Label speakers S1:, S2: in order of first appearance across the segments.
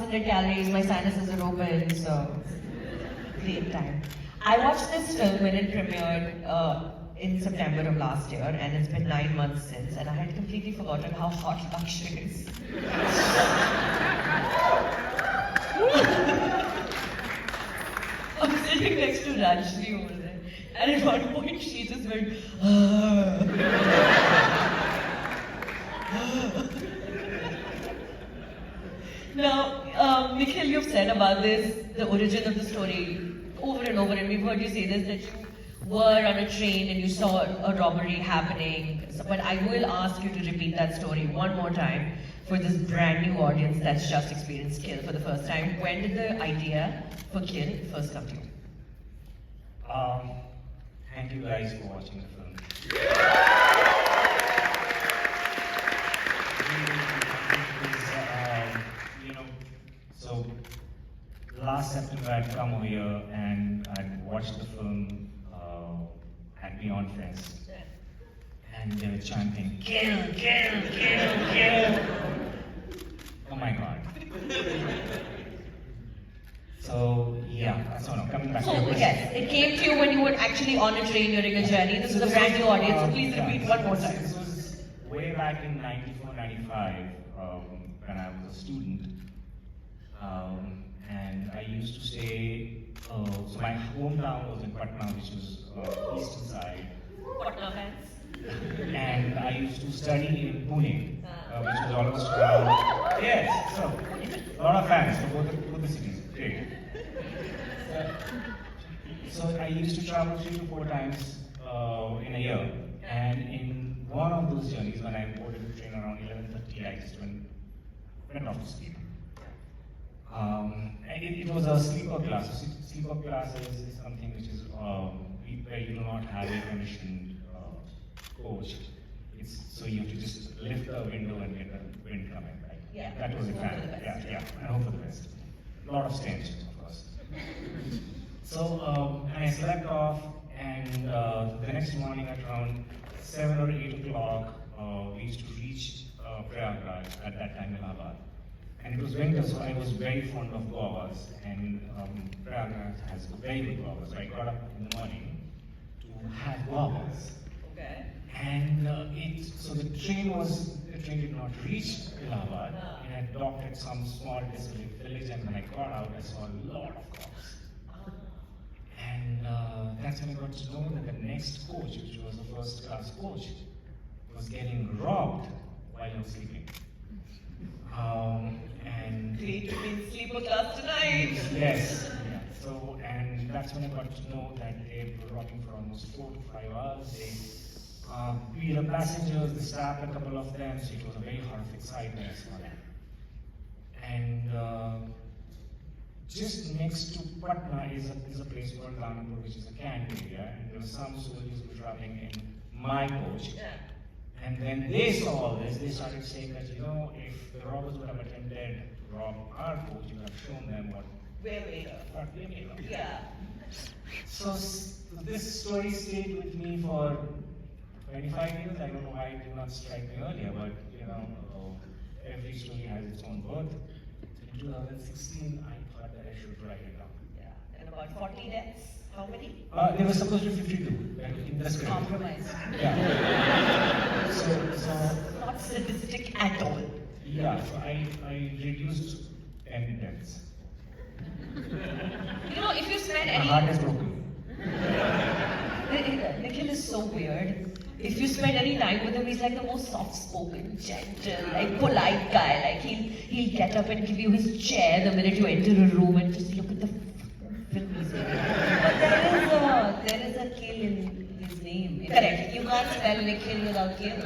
S1: 600 calories, my sinuses are open, so great time. I watched this film when it premiered in September of last year, and it's been 9 months since, and I had completely forgotten how hot Lakshya is. I'm sitting next to Rajshri over there, and at one point she just went, Now, Nikhil, you've said about this, the origin of the story, over and over, and we've heard you say this, that you were on a train and you saw a robbery happening. But I will ask you to repeat that story one more time for this brand new audience that's just experienced Kill for the first time. When did the idea for Kill first come to you?
S2: Thank you guys for watching the film. So last September I'd come over here and I'd watched the film at Beyond Friends, and they were chanting, "Kill, kill, kill, kill!" Oh my God. So yeah, so no, coming back to your question.
S1: Yes, it came to you when you were actually on a train during a journey. This is a brand new audience, so please repeat one more time.
S2: This was way back in 94, 95, when I was a student. And I used to stay, so my hometown was in Patna, which was eastern side.
S1: Patna fans.
S2: And I used to study in Pune, which was almost around, yes, so a lot of fans for both the cities, great. So I used to travel 3 to 4 times in a year, and in one of those journeys, when I boarded the train around 11:30, I just went off to sleep. It was a sleeper class. Sleeper class is something which is where you do not have a conditioned coach. So you have to just lift the window and get the wind coming, right?
S1: Yeah.
S2: That was a fan. Yeah, and hope for the best. A lot of stench, of course. So and I slept off, and the next morning at around 7 or 8 o'clock, we used to reach Prayagraj, at that time Allahabad. And it was winter, so I was very fond of guavas, and Prayagraj has very good guavas. So I got up in the morning to have guavas.
S1: Okay.
S2: And so the train did not reach Allahabad, and I docked at some small desolate village, and when I got out, I saw a lot of cops. And that's when I got to know that the next coach, which was the first class coach, was getting robbed while I was sleeping. And
S1: Great to be in sleeper class tonight.
S2: yes, yeah. So, and that's when I got to know that they were robbing for almost 4 to 5 hours. They beat up passengers, they stabbed a couple of them, so it was a very horrific sight when I saw that. And just next to Patna is a place called Ranapur, which is a camp area, and there were some soldiers who were traveling in my coach.
S1: Yeah.
S2: And when they saw all this, they started saying that, if the robbers would have attempted to rob our coach, you would have shown them what
S1: We're made of.
S2: we're made of.
S1: Yeah.
S2: So this story stayed with me for 25 years. I don't know why it did not strike me earlier, but every story has its own birth. In 2016, I thought that I should write it down.
S1: Yeah. And about 40 deaths. How many?
S2: There were supposed to be 52 in the script.
S1: Compromise.
S2: Yeah. So
S1: Not sadistic at all.
S2: yeah, so I reduced 10 deaths.
S1: If you spend
S2: My heart is
S1: any...
S2: broken.
S1: Nikhil is so weird. If you spend any time with him, he's like the most soft-spoken, gentle, like polite guy. Like he'll get up and give you his chair the minute you enter a room and just look at the film he's in. But there is a kill in his name. Correct. You can't spell Nikhil without kill.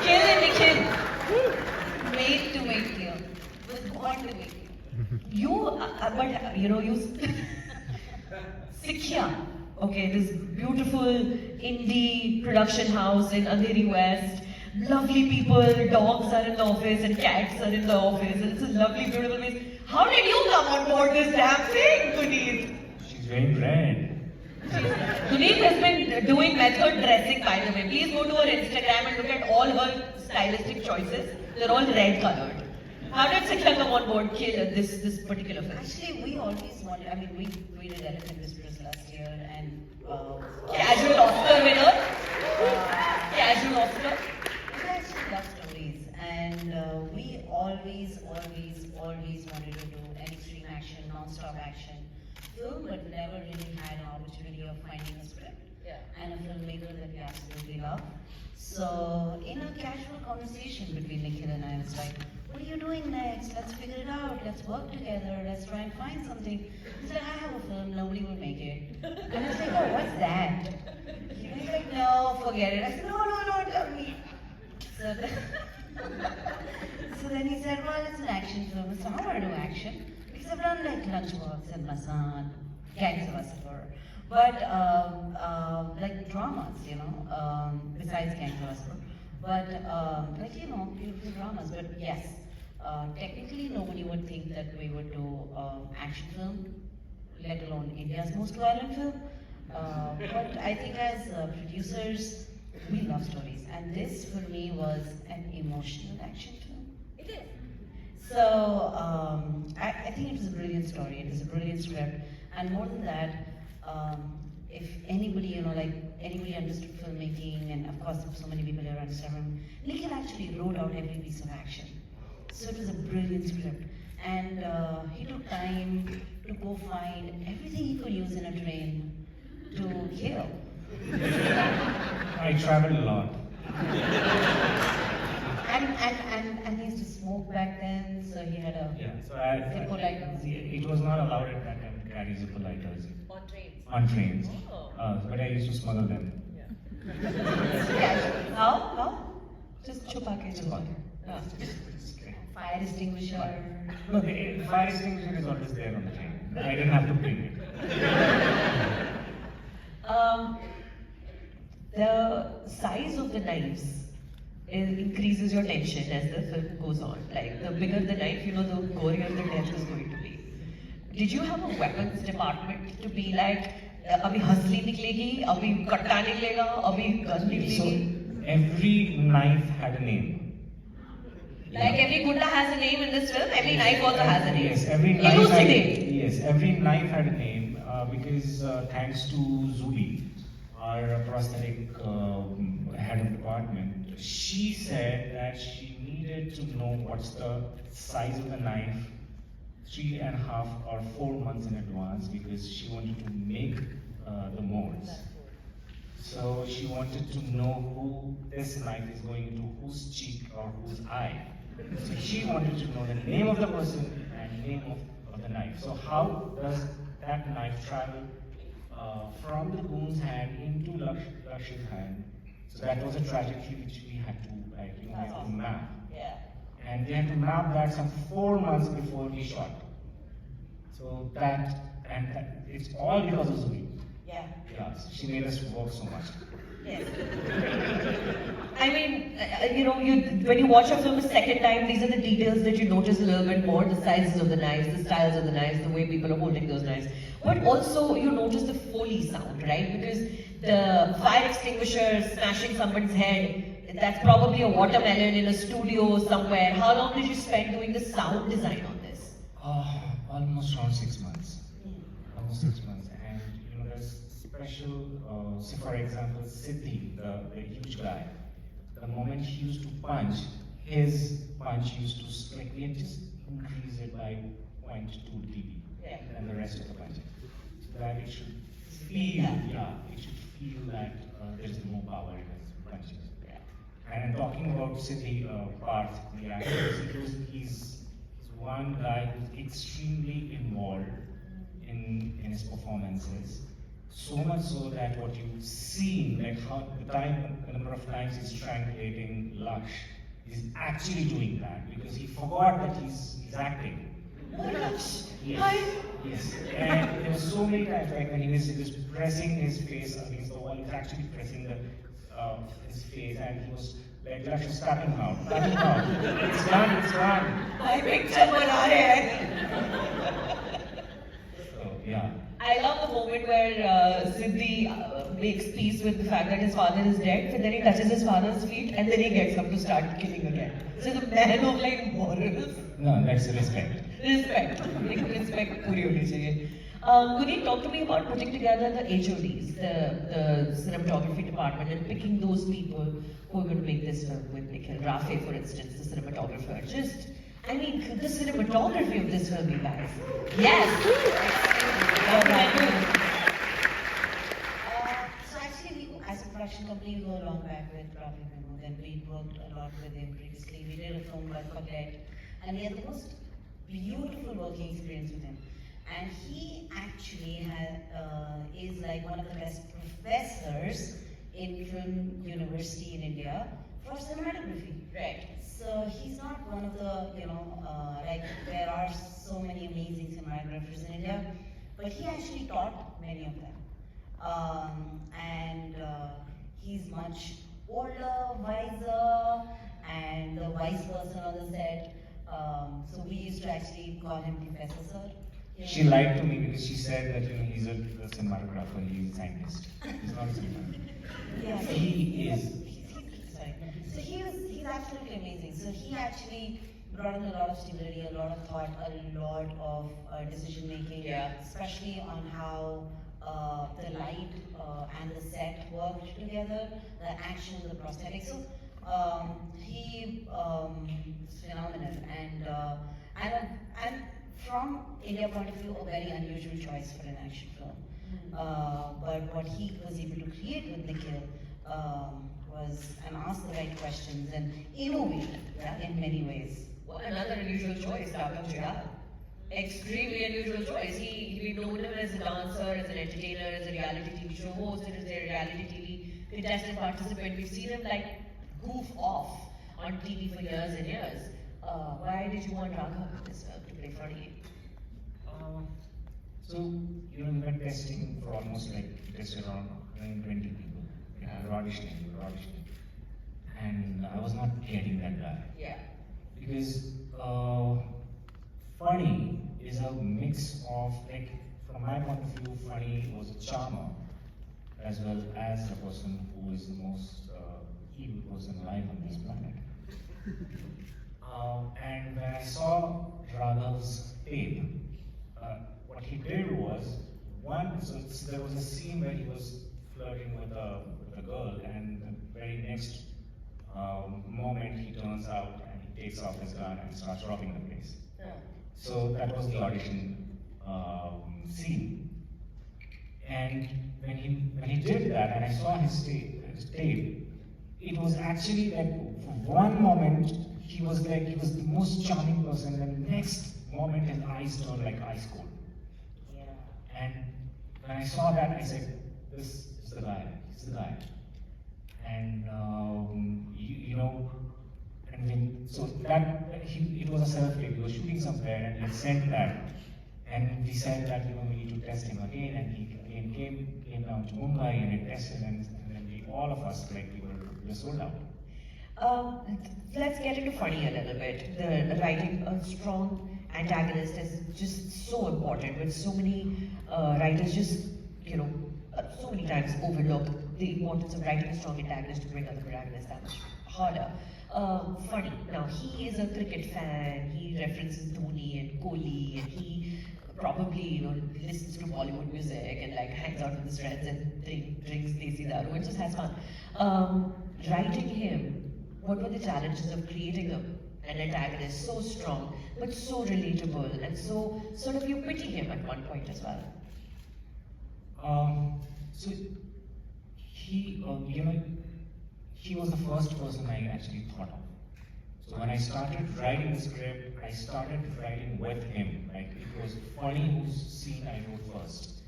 S1: Kill and Nikhil. Made to make kill. Was born to make kill. Sikhya. Okay, this beautiful indie production house in Andheri West. Lovely people, dogs are in the office and cats are in the office, and it's a lovely, beautiful place. How did you come on board this damn thing, Guneet?
S2: She's wearing red.
S1: Guneet has been doing method dressing, by the way. Please go to her Instagram and look at all her stylistic choices. They're all red colored. How did Sikha come on board this particular film?
S3: Actually, we always wanted, I mean, we did Elephant Whisperers last year and
S1: Casual Oscar winner. Casual Oscar.
S3: we actually love stories and we always wanted to do an extreme action, non-stop action film, but never really had an opportunity of finding a script and a filmmaker that we absolutely love. So, in a casual conversation between Nikhil and I, it's like, what are you doing next? Let's figure it out. Let's work together. Let's try and find something. He's like, I have a film. Nobody will make it. And I was like, oh, what's that? He's like, no, forget it. I said, no, tell me. So, so then he said, well, it's an action film. So how do I do action? Because I've done like Lunchbox and Bhatand, Gangs of Wasseypur. But like dramas, you know, besides Gangs of Wasseypur. But like, you know, beautiful dramas. But yes, technically nobody would think that we would do action film, let alone India's most violent film. But I think as producers, we love stories. And this for me was an emotional action film.
S1: It is.
S3: So I think it was a brilliant story. It was a brilliant script, and more than that, if anybody, you know, like anybody understood filmmaking, and of course, so many people here understand, Nikhil actually wrote out every piece of action. So it was a brilliant script, and he took time to go find everything he could use in a train to kill.
S2: I traveled a lot.
S3: And he used to smoke back then, so he had a
S2: So
S3: Zippo lighter.
S2: it was not allowed at that time to carry Zippo lighters
S1: On trains.
S2: on trains.
S1: Oh.
S2: But I used to smuggle them.
S3: Yeah. How?
S1: Just chupa ke. Yeah.
S3: Fire extinguisher.
S2: No, the fire extinguisher is always there on the train. I didn't have to bring it.
S1: The size of the knives increases your tension as the film goes on. Like, the bigger the knife, you know, the gorier the death is going to be. Did you have a weapons department to be like, abhi hasli niklegi, abhi katta niklega, abhi gun
S2: So
S1: niklegi?
S2: every knife had a name.
S1: Like every gunda has a name in this film, every knife also has a name.
S2: Yes, every knife had,
S1: Elucidate.
S2: yes, every knife had a name because thanks to Zubi, our prosthetic head of department, she said that she needed to know what's the size of the knife 3.5 or 4 months in advance because she wanted to make the molds. So she wanted to know who this knife is going to, whose cheek or whose eye. So she wanted to know the name of the person and name of the knife. So how does that knife travel from the goon's hand into Lakshya's hand? So that was a trajectory which we had to, like, you know, we had to map.
S3: Yeah.
S2: And we had to map that some 4 months before we shot. So that it's all because of Zoe.
S3: Yeah.
S2: Yes, she made us work so much.
S3: Yes.
S1: I mean, you know, when you watch a film a second time, these are the details that you notice a little bit more, the sizes of the knives, the styles of the knives, the way people are holding those knives. But also, you notice the Foley sound, right? Because the fire extinguisher smashing someone's head, that's probably a watermelon in a studio somewhere. How long did you spend doing the sound design on this?
S2: Almost around 6 months. Almost 6 months. And, you know, there's special, say for example, Siddhi, the huge guy, the moment he used to punch, his punch used to, like, we had just increased it by 0.2 dB. And the rest of the punching. So that it should feel, it should feel that there is more power in his punches. And talking about Siddhi Parth, the actor, he's one guy who's extremely involved in his performances. So much so that what you've seen, like how the number of times he's strangulating Laksh, he's actually doing that because he forgot that he's acting.
S1: Laksh,
S2: Yes. And there were so many times, like when he was pressing his face against the wall, he was actually pressing his face, and he was like, Laksh, start him out, start him out. It's done.
S1: I picture bana rahe hain.
S2: So, yeah.
S1: I love the moment where Siddhi makes peace with the fact that his father is dead, but then he touches his father's feet and then he gets up to start killing again. So the man of like morals.
S2: No, that's respect.
S1: Respect. Like respect पूरी होनी चाहिए. Guneet, talk to me about putting together the HODs, the cinematography department, and picking those people who are going to make this film with Nikhil. Rafe, for instance, the cinematographer. Just, I mean, the cinematography of this film, you guys. Yes.
S3: So actually, we, as a production company, we go a long back with Rafi Memo. Then we worked a lot with him previously. We did a film called Forget, and we had the most beautiful working experience with him. And he actually is like one of the best professors in film university in India for cinematography.
S1: Right.
S3: So he's not one of the, like there are so many amazing cinematographers in India, but he actually taught many of them. And he's much older, wiser, and the wise person on the set. So we used to actually call him Professor Sir.
S2: She lied to me because she said that he's a cinematographer, he's a scientist. He's not a cinematographer.
S3: Yeah,
S2: He is.
S3: Sorry. So he's absolutely amazing. So he actually brought in a lot of stability, a lot of thought, a lot of decision making, especially on how the light and the set worked together, the action, the prosthetics. So he is phenomenal, and from India point of view, a very unusual choice for an action film. But what he was able to create with Nikhil was and ask the right questions and innovate in many ways.
S1: Well, another unusual choice, Dr. Jayal. Extremely unusual choice. We know him as a dancer, as an entertainer, as a reality TV show host, as a reality TV contestant participant. We've seen him like goof off on TV for years and years. Why did you want Raghav in this film to play Freddy?
S2: So, we were testing for almost like tested around 120 people. Auditioning. And I was not getting that guy.
S1: Yeah.
S2: Because Funny is a mix of, like, from my point of view, Funny was a charmer as well as a person who is the most evil person alive on this planet. And when I saw Raghav's tape, what he did was, so there was a scene where he was flirting with a girl, and the very next moment he turns out and he takes off his gun and starts robbing the place. So that was the audition scene. And when he did that, and I saw his tape, it was actually like for one moment he was the most charming person, and the next moment his eyes turned like ice cold.
S3: Yeah.
S2: And when I saw that, I said, "This is the guy. He's the guy." And and then so that it was a self-tape. We were shooting somewhere, and he sent that, and we said that we need to test him again, and he again came down to Mumbai, and we tested, and then all of us we were sold out.
S1: Let's get into Funny a little bit. The writing a strong antagonist is just so important. With so many writers, just so many times overlook the importance of writing a strong antagonist to bring out the protagonist that much harder. Funny. Now he is a cricket fan. He references Dhoni and Kohli, and he probably listens to Bollywood music and like hangs out with his friends and drinks desi daru and just has fun. Writing him, what were the challenges of creating an antagonist so strong but so relatable and so sort of you pity him at one point as well?
S2: So he was the first person I actually thought of. So when I started writing the script, I started writing with him. Like it was Funny whose scene I wrote first,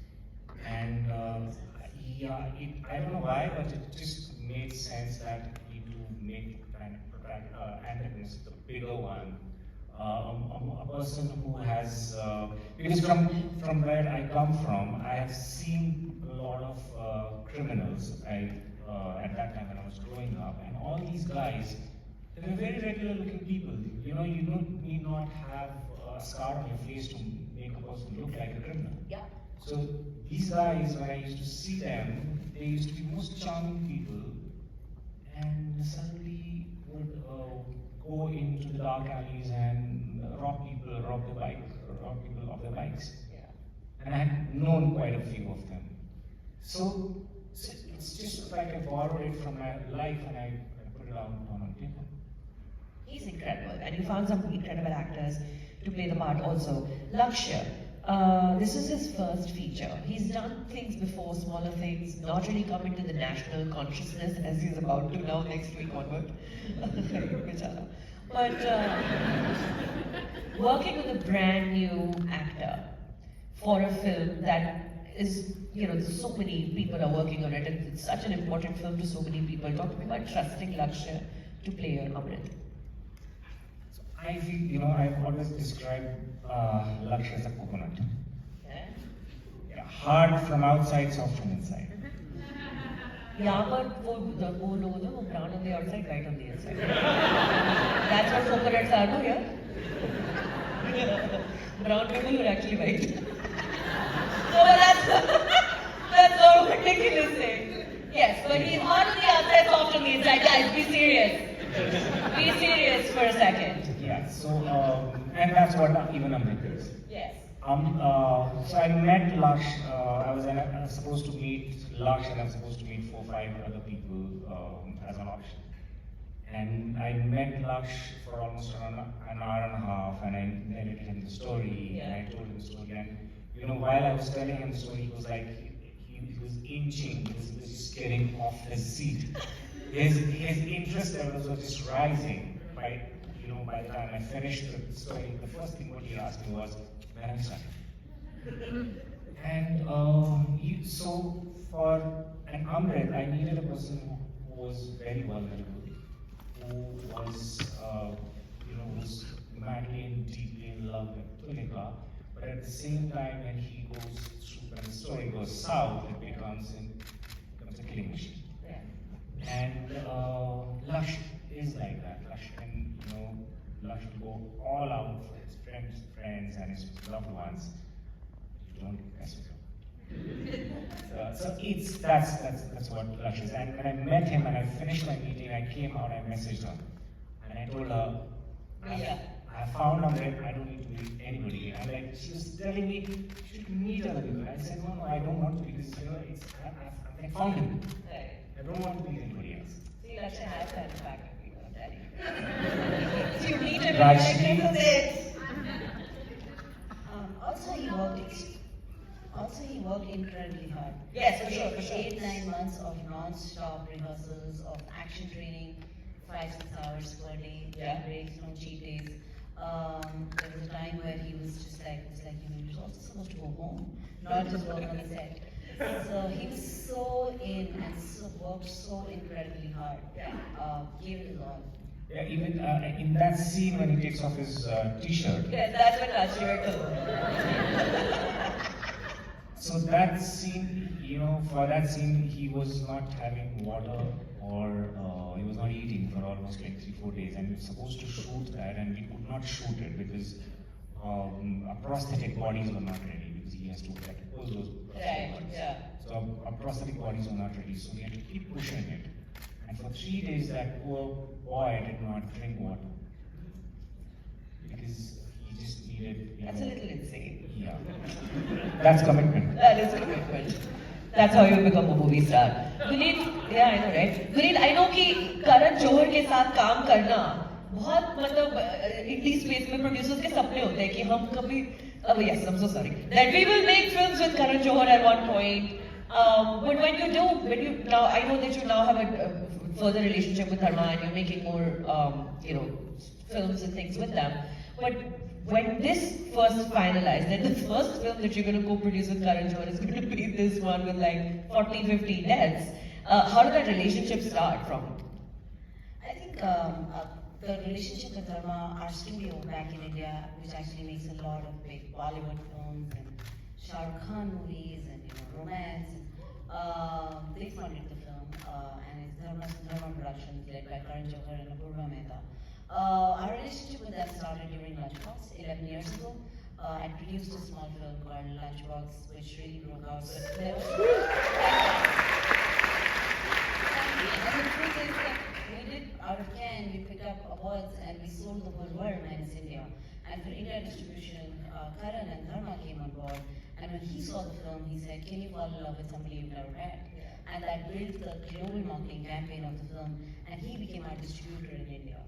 S2: and I don't know why, but it just made sense that we need to make antagonist the bigger one. A person who has, because from where I come from, I have seen a lot of criminals at that time when I was growing up, and all these guys, they were very regular looking people. You need not have a scar on your face to make a person look like a criminal.
S1: Yeah.
S2: So these guys, when I used to see them, they used to be most charming people, and suddenly would go into the dark alleys and rob people of their bikes. And I had known quite a few of them. So it's just like I borrowed it from my life and I put it out on paper.
S1: He's incredible, and you found some incredible actors to play the part also. Lakshya, this is his first feature. He's done things before, smaller things, not really come into the national consciousness as he's about to now next week onward. But working with a brand new actor for a film that is, so many people are working on it, and it's such an important film to so many people. Talk to me about trusting Lakshya to play your Amrit.
S2: I feel, I've always described Lakshya as a coconut. Yeah, hard from outside, soft from inside.
S1: यहाँ पर वो लोग होते हैं वो brown on the outside, white on the inside. That's what coconuts are, no? Yeah. Brown people are actually white. So that's not what Nikhil is saying. Yes, but he's hard on the outside, soft on the inside. Guys, be serious. Be serious for a second.
S2: Yeah. So and that's what even Amrit is.
S1: Yes.
S2: So I met Laksh. I was supposed to meet Laksh, and I was supposed to meet 4 or 5 other people as an option. And I met Laksh for almost around an hour and a half, and I narrated him the story, and I told him the story. And while I was telling him the story, he was like, he was inching, he was just getting off his seat. His interest levels were just rising. By the time I finished the story, the first thing what he asked me was, when I started. And so for an Amrit, I needed a person who was very vulnerable, who was, was madly and deeply in love with Tulika, but at the same time, when the story goes south, it becomes a killing machine. And Laksh is like that. Laksh can, Laksh will go all out for his friends and his loved ones. You don't mess with him. So that's what Laksh is. And when I met him and I finished my meeting, I came out, I messaged her, and I told her, I found Amrit, I don't need to meet anybody. And she was telling me, you should meet other people. I said, no, I don't want to because I found him. I don't want to meet anybody else.
S1: See, Lakshya has that impact on people, I'm telling you. So you meet him
S2: Rajni.
S1: and this.
S3: Also, he worked incredibly hard.
S1: Yes, for sure.
S3: 8-9 months of non-stop rehearsals, of action training, 5-6 hours per day, no breaks, no cheat days. There was a time where he was just like, you're also supposed to go home, not just work on the set. So he was so in and worked so incredibly hard. Gave it his all.
S2: Yeah, even in that scene when he takes off his t-shirt.
S1: Yes, that's when Lakshya.
S2: So that scene, for that scene, he was not having water or he was not eating for almost like 3-4 days, and we were supposed to shoot that, and we could not shoot it because our prosthetic bodies were not ready because he has to pose those prosthetic bodies. So our prosthetic bodies were not ready, so we had to keep pushing it. And for 3 days, that poor boy did not drink water because he just needed.
S1: That's a little insane.
S2: Yeah, that's commitment.
S1: That is commitment. That's how you become a movie star. Guneet, yeah, I know, right? Guneet, I know कि करण जौहर के साथ काम करना बहुत इंडी space में producers के सपने होते हैं कि हम कभी yes, I'm so sorry that we will make films with Karan Johar at one point. But when you now, I know that you now have a further relationship with Dharma and you're making more, films and things with them. But when this first finalized, then the first film that you're going to co-produce with Karan Johar is going to be this one with like 40-50 deaths. How did that relationship start from?
S3: I think the relationship with Dharma, our studio back in India, which actually makes a lot of big Bollywood films and Shah Rukh Khan movies and romance. They funded the film, and it's Dharma Productions led by Karan Johar and Apurva Mehta. Our relationship with them started during Lunchbox 11 years ago. I produced a small film called Lunchbox, which really broke out. But there was And the truth is that we did out of 10, we picked up awards and we sold the whole world minus India. And for India distribution, Karan and Dharma came on board. And when he saw the film, he said, "Can you fall in love with somebody you've never met?" And that built the global marketing campaign of the film. And he became our distributor in India.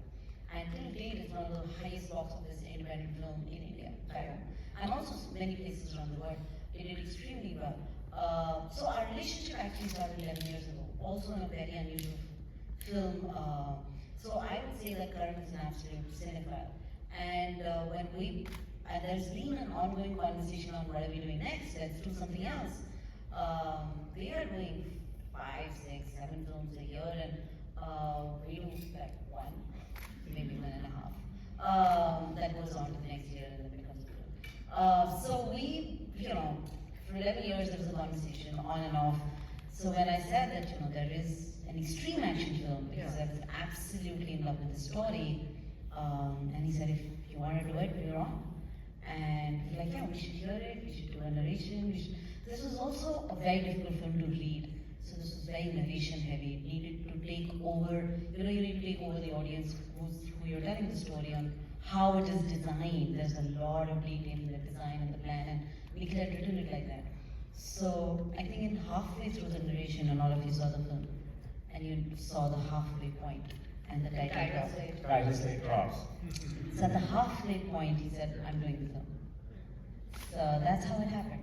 S3: And till date, it's one of the highest box office independent film in India. And also many places around the world. It did extremely well. So our relationship actually started 11 years ago, also in a very unusual film. So I would say that Karan is an absolute cinephile. And and there's been an ongoing conversation on what are we doing next, let's do something else. We are doing 5, 6, 7 films a year, and we do like 1, maybe 1.5. That goes on to the next year and then becomes good. So we, for 11 years there was a conversation on and off. So when I said that, there is an extreme action film, because I was absolutely in love with the story, and he said, if you want to do it, we're on. And he's like, yeah, we should hear it, we should do a narration. This was also a very difficult film to read. So this was very narration heavy. It needed to take over, you need to take over the audience who you're telling the story on, how it is designed. There's a lot of detail in the design and the plan, and Nikhil had written it like that. So I think in halfway through the narration, and all of you saw the film, and you saw the halfway point and the title drops.
S2: Title slate drops.
S3: So at the halfway point, he said, "I'm doing the film." So that's how it happened.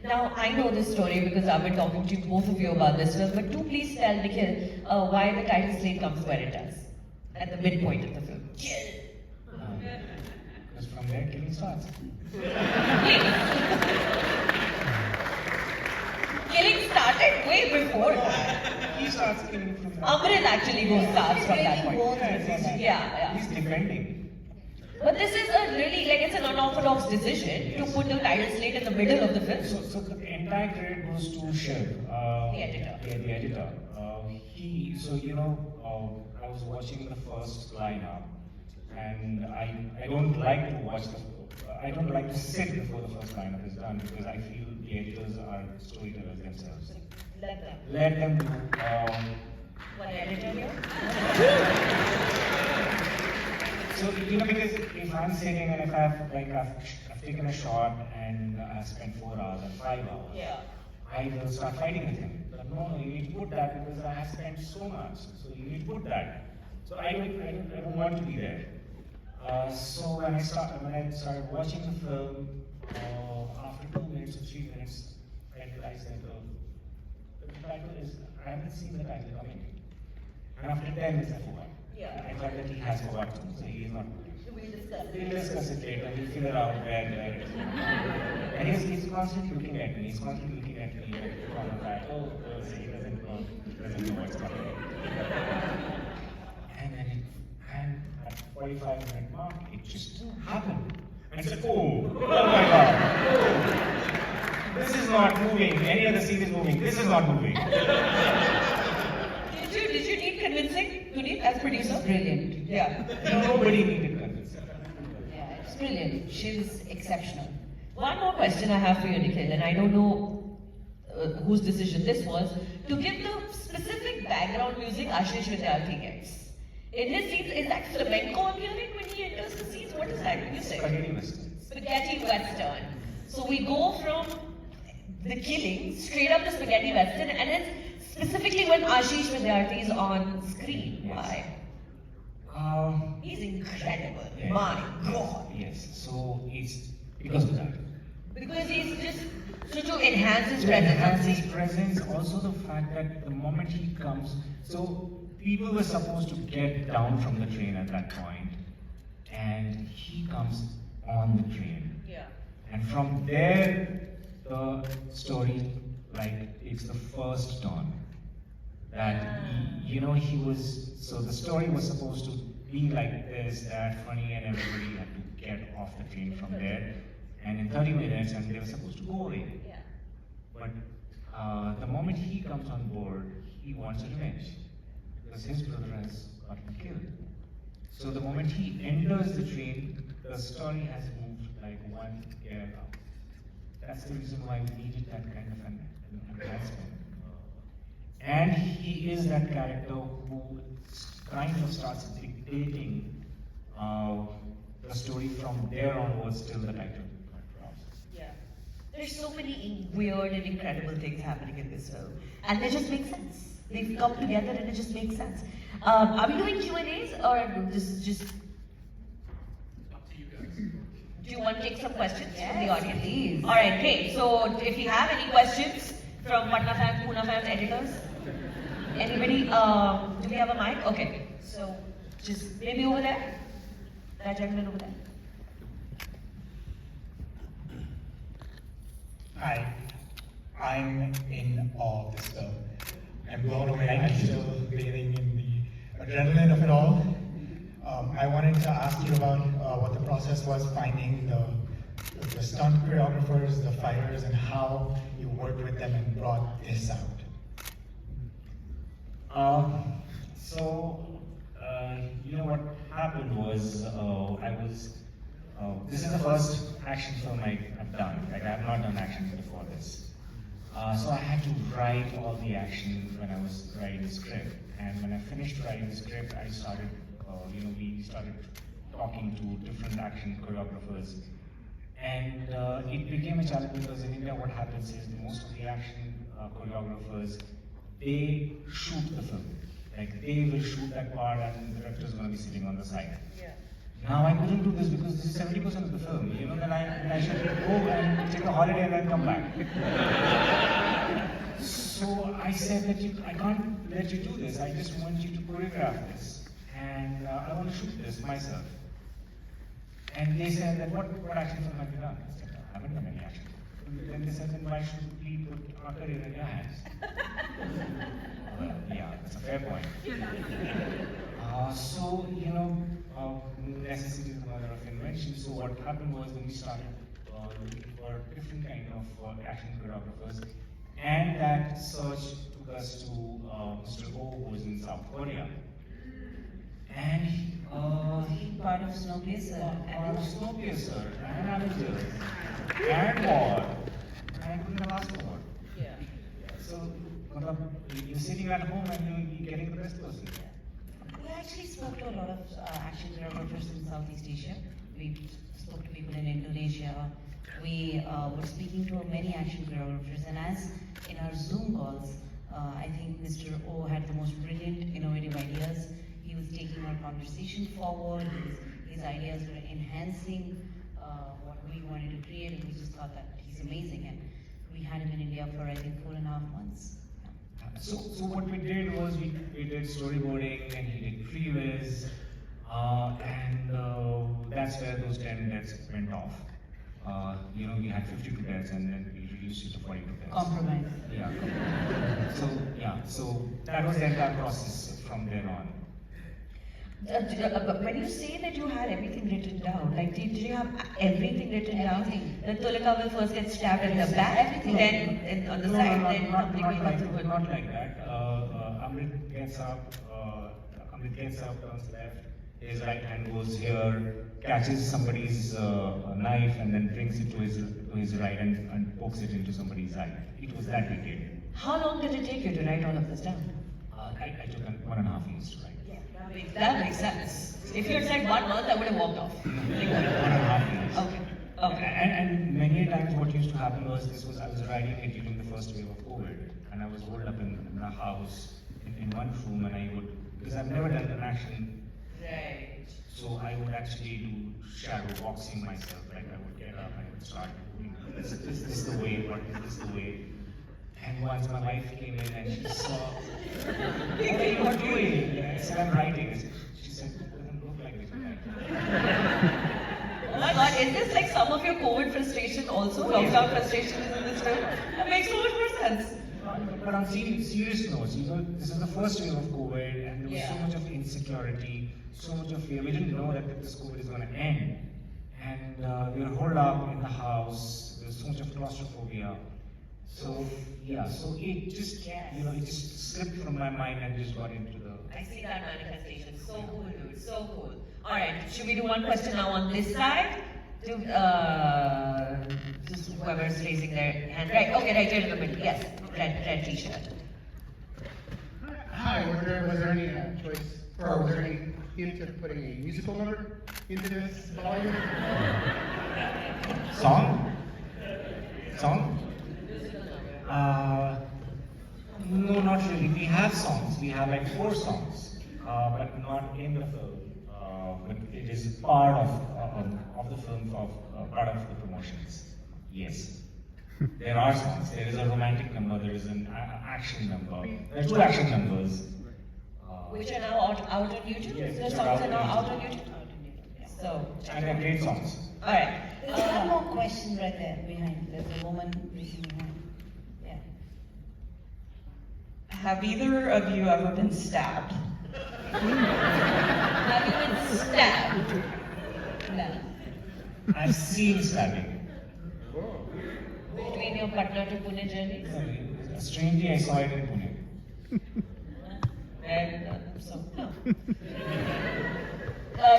S1: Now, I know this story because I've been talking to both of you about this film, but do please tell Nikhil why the title slate comes where it does, at the midpoint of the film.
S2: Because from there, killing starts.
S1: Killing started way before that.
S2: He starts killing from that.
S1: Amrit actually starts from that point. Yeah.
S2: He's defending.
S1: But this is it's an unorthodox decision to put the title slate in the middle of the film.
S2: So the entire credit goes to Shiv,
S1: The editor.
S2: The editor. I was watching the first lineup, and I don't like to watch I don't like to sit before the first lineup is done, because I feel the editors are storytellers themselves. Let them do.
S1: What editor here?
S2: So, because if I'm sitting and if I've taken a shot and I've spent 4 hours and 5 hours,
S1: Yeah.
S2: I will start fighting with him. But no, you need to put that because I have spent so much. So you need to put that. So I don't want to be there. So when I started watching the film, after 2 minutes or 3 minutes, I realized that the title is, I haven't seen the title coming. And after 10 minutes, I forgot.
S1: Yeah.
S2: I thought that he has forgotten, so he is not.
S1: We'll discuss
S2: We'll discuss it later. We'll figure out where it is. And he's constantly looking at me. He's constantly looking at me from the back. Oh, so he doesn't know what's coming. And then at 45-minute mark, it just happened. And I said, oh my God. Oh, this is not moving. Any other scene is moving. This is not moving.
S1: Did you need convincing, Guneet, as producer?
S3: Brilliant.
S1: Yeah.
S2: Nobody needed convincing.
S3: Yeah, it's brilliant. She's exceptional.
S1: One more question I have for you, Nikhil, and I don't know whose decision this was, to give the specific background music Ashish Vidyarthi gets. In his scenes, is that flamenco I'm hearing when he enters the scenes? What is that music?
S2: Spaghetti Western.
S1: Spaghetti Western. So we go from the killing straight up to Spaghetti Western, and it's specifically when Ashish Vidyarthi is on screen.
S2: Yes.
S1: Why? He's incredible.
S2: Yeah.
S1: My God.
S2: Yes, so it's because of that.
S1: Because he's just to enhance his
S2: To
S1: presence.
S2: enhance his presence, also the fact that the moment he comes, so people were supposed to get down from the train at that point, and he comes on the train.
S1: Yeah.
S2: And from there, the story, it's the first dawn. That, he was, so the story was supposed to be like this, that funny, and everybody had to get off the train from there. And in 30 minutes, and they were supposed to go away.
S1: Yeah.
S2: But the moment he comes on board, he wants revenge. Because his brother has gotten killed. So the moment he enters the train, the story has moved like one gear up. That's the reason why we needed that kind of an enhancement. And he is that character who kind of starts dictating the story from there onwards till the title drops.
S1: Yeah. There's so many weird and incredible things happening in this film, and they just make sense. They've come together and it just makes sense. Are we doing Q&As or this is just?
S4: Up to you guys.
S1: Do you want to take some questions from the
S3: Yes,
S1: audience?
S3: please.
S1: All right, great. So if you have any questions from Patna fans, Pune fans, editors, anybody? Do we have a mic? Okay. So just maybe over there. That gentleman over there.
S5: Hi, I'm in awe of this film. I'm blown away. I'm still bathing in the adrenaline of it all. I wanted to ask you about what the process was finding the stunt choreographers, the fighters, and how you worked with them and brought this out.
S2: You know what happened was, this is the first action film I've done. Like, I have not done action before this. So I had to write all the action when I was writing the script. And when I finished writing the script, I started, we started talking to different action choreographers. And it became a challenge because in India what happens is most of the action choreographers, they shoot the film. Like, they will shoot that part and the director is going to be sitting on the side.
S1: Yeah.
S2: Now I couldn't do this because this is 70% of the film. You know, then I should go and take a holiday and then come back. So I said that I can't let you do this. I just want you to choreograph this. And I want to shoot this myself. And they said that what action film have you done? I said, I haven't done any action film. Then they said, then why should we put our career in your hands? Yeah, that's a fair point. Necessity is the mother of invention. So what happened was when we started looking for different kind of action choreographers, and that search took us to Mr. Oh, who was in South Korea. And
S3: Part of Snowpiercer.
S2: part of Snowpiercer, and Avengers, and War, and couldn't have asked for more.
S1: Yeah.
S2: So, you're sitting at home and you're getting the best person.
S3: We actually spoke to a lot of action choreographers in Southeast Asia. We spoke to people in Indonesia. We were speaking to many action choreographers, and as in our Zoom calls, I think Mr. O had the most brilliant, innovative ideas. He was taking our conversation forward. His ideas were enhancing what we wanted to create, and we just thought that he's amazing. And we had him in India for I think 4.5 months.
S2: So what we did was we did storyboarding and he did freeways, and that's where those 10 deaths went off. We had 52 deaths and then we reduced it to 42 deaths.
S3: Compromise.
S2: Yeah. So that was the entire process from there on.
S1: When you say that you had everything written down, like did you have everything written down? That Tulika will first get stabbed in the back, then on the side, then something will come through it.
S2: Not like that. Amrit gets up, turns left, his right hand goes here, catches somebody's knife and then brings it to his right and pokes it into somebody's eye. It was that we did.
S1: How long did it take you to write all of this down?
S2: I took 1.5 years to write.
S1: That makes sense. If you had said 1 month, I would have walked off.
S2: 1.5 years.
S1: Okay.
S2: And many times what used to happen was I was writing it during the first wave of COVID, and I was holed up in the house in one room, and because I've never done an action,
S1: Right.
S2: so I would actually do shadow boxing myself. Like I would get up and I would start doing, is this the way? What is this the way? And once my wife came in and she saw, what are you doing? And I said, I'm writing. She said, it doesn't look like this.
S1: Oh my god, is this like some of your COVID frustration also? Lockdown frustration is in this film? That makes so much more sense.
S2: But on serious notes, this is the first wave of COVID, and there was so
S1: Yeah.
S2: much of insecurity, so much of fear. We didn't know that this COVID is going to end, and we were holed up in the house. There was so much of claustrophobia. So it just, it just slipped from my mind and just got into the.
S1: I see that manifestation. So cool, dude. So cool. Alright, should we do one question now on this side? Just whoever's raising their hand. Right, okay, right here in the middle. Yes, red t-shirt.
S6: time, was there any choice, or was there any hint of putting a musical number into this volume?
S2: Song? Song? No, not really. We have songs. We have like 4 songs, but not in the film. But it is part of the film, part of the promotions. Yes. There are songs. There is a romantic number. There is an action number. There are 2 action numbers.
S1: Which are now out on YouTube?
S2: Yes,
S1: The
S2: which
S1: songs
S2: are
S1: are now
S2: out
S1: out
S2: on
S1: on YouTube? So,
S2: And they're great songs.
S1: alright.
S3: There's one more question right there behind. There's a woman facing behind. Yeah.
S7: Have either of you ever been stabbed?
S1: Have you been stabbed?
S3: No.
S2: I've seen stabbing.
S1: Between your Patna to Pune journey?
S2: Strangely, I saw it in Pune.
S1: And so, no.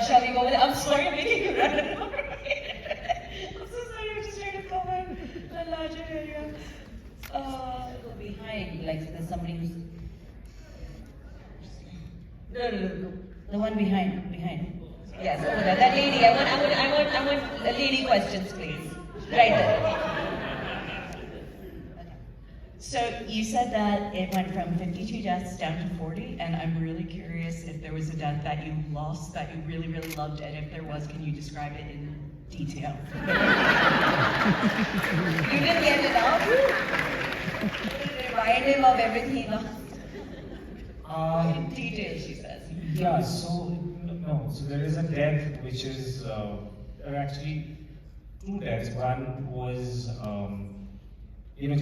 S1: Shall we go with it? I'm sorry, I'm making you run around. I'm so sorry, I'm just trying to cover a larger area.
S3: Go behind, like there's somebody who's.
S1: No.
S3: The one behind.
S1: Yes, over there. That lady. I want lady questions, please. Right there.
S7: So you said that it went from 52 deaths down to 40, and I'm really curious if there was a death that you lost that you really, really loved, and if there was, can you describe it in detail?
S3: You didn't get it out? Remind him of everything he lost.
S1: In detail, she says.
S2: Yeah, so no, so there is a death which is there are actually 2 deaths. One was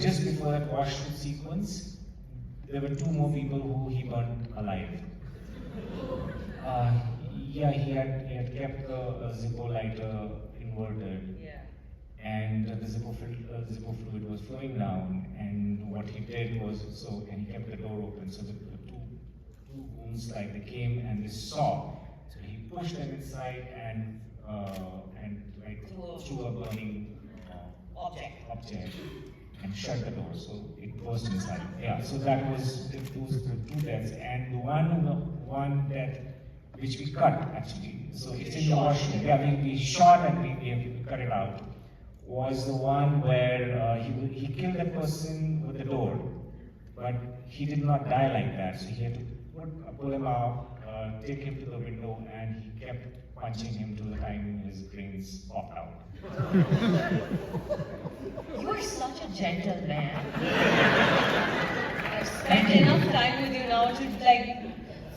S2: just before that wash sequence, there were 2 more people who he burned alive. He had kept the Zippo lighter inverted.
S1: Yeah.
S2: And the Zippo fluid was flowing down, and what he did was, and he kept the door open, so the 2 wounds, like they came and they saw, so he pushed them inside and like threw a burning object and shut the door, so it burst inside. Yeah, so that was those 2 deaths, and the one death which we cut actually, so it's in the washroom. Yeah, we shot and we cut it out. Was the one where he killed the person with the door, but he did not die like that. So he had to pull him out, take him to the window, and he kept punching him till the time his brains popped out.
S1: You are such a gentle man. I've spent enough time with you now to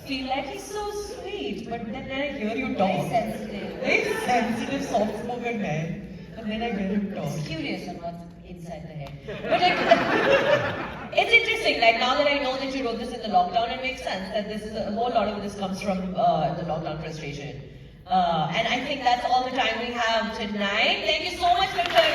S1: feel like he's so sweet, but then I hear you talk. Very sensitive, soft-spoken man. And then I hear him talk.
S3: He's curious on what's inside the head.
S1: But it's interesting, like now that I know that you wrote this in the lockdown, it makes sense that this is a whole lot of this comes from the lockdown frustration. And I think that's all the time we have tonight. Thank you so much for joining.